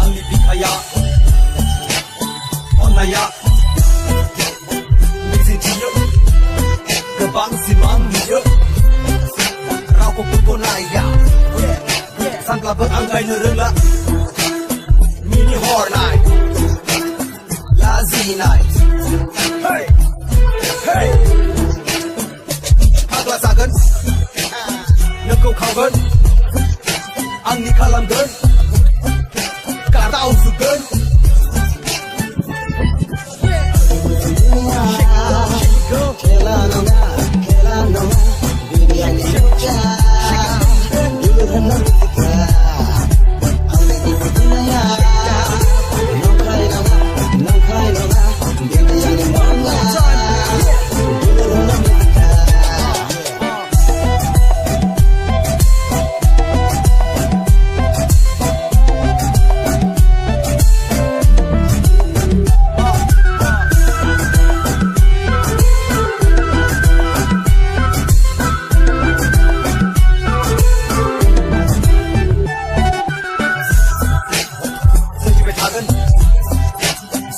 Angni bikaya Onaya Mixing dia Kebang simang dia Rau ko pun naya Sangkla berangkai nerela Mini horror night Lazy night Hey Hey Hagla sagan Nekau kawan Angni kalam gun Karau sugan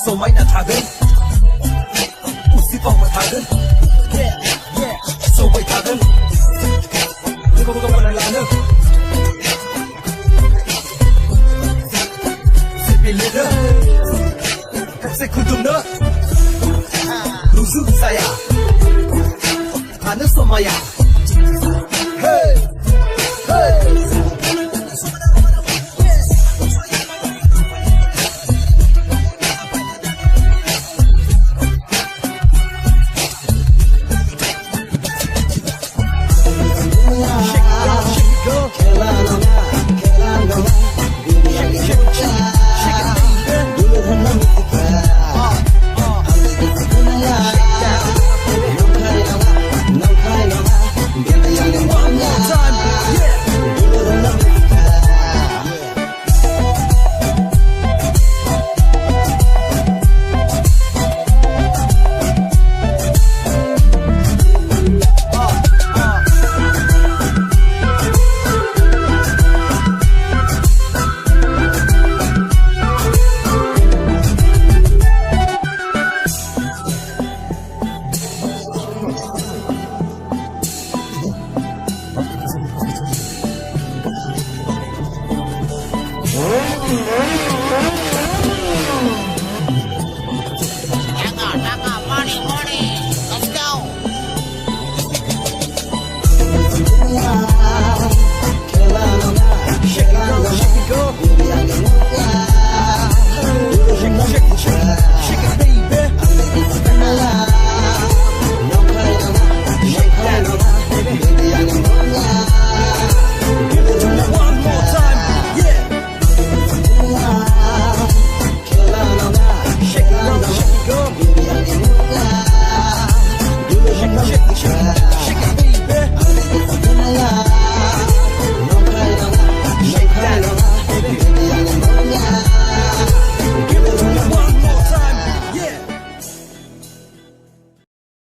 So might not happen. Usi pang matagan. So wait happen. Look over the lana. Sipi leader. Kasi kudum na. Lusu saya. Panas somaya.